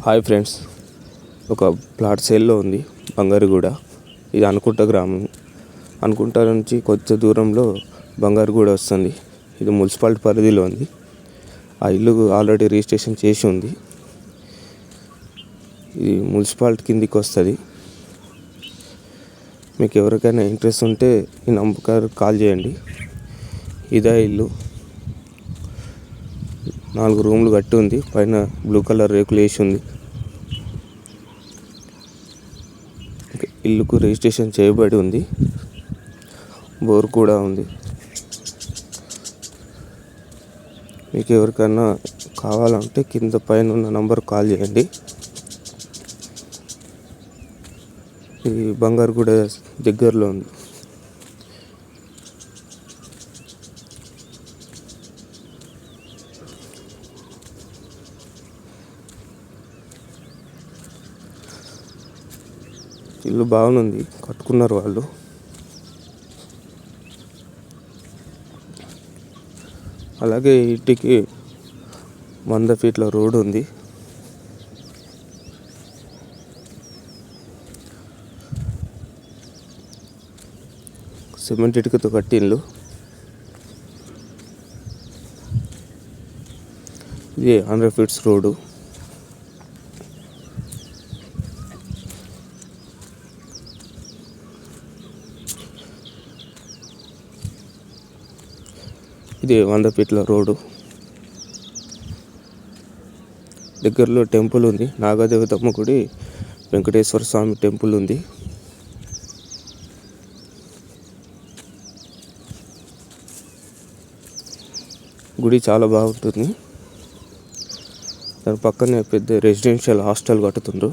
Hi friends, ఒక plot సేల్లో ఉంది బంగారుగూడ. ఇది అనుకుంట గ్రామం. అనుకుంట నుంచి కొంచెం దూరంలో బంగారుగూడ వస్తుంది. ఇది మున్సిపాలిటీ పరిధిలో ఉంది. ఆ ఇల్లు ఆల్రెడీ రిజిస్ట్రేషన్ చేసి ఉంది. ఇది మున్సిపాలిటీ కిందికి వస్తుంది. మీకు ఎవరికైనా ఇంట్రెస్ట్ ఉంటే ఈ నంబర్కి కాల్ చేయండి. ఇదే ఇల్లు. 4 రూమ్లు కట్టి ఉంది. పైన బ్లూ కలర్ రేకులు వేసి ఉంది. ఇల్లుకు రిజిస్ట్రేషన్ చేయబడి ఉంది. బోర్ కూడా ఉంది. మీకు ఎవరికైనా కావాలంటే కింద పైన ఉన్న నంబర్ కాల్ చేయండి. ఇది బంగారుగూడ దగ్గరలో ఉంది. ఇల్లు బాగుంది, కట్టుకున్నారు వాళ్ళు. అలాగే ఇంటికి 100 ఫీట్ల రోడ్ ఉంది. సిమెంట్ ఇటుకతో కట్టి ఇల్లు. ఇది 100 ఫీట్స్ రోడ్డు. ఇది 100 ఫీట్ల రోడ్డు. దగ్గరలో టెంపుల్ ఉంది. నాగదేవతమ్మ గుడి, వెంకటేశ్వర స్వామి టెంపుల్ ఉంది. గుడి చాలా బాగుంటుంది. దాని పక్కనే పెద్ద రెసిడెన్షియల్ హాస్టల్ కట్టుతుండ్రు.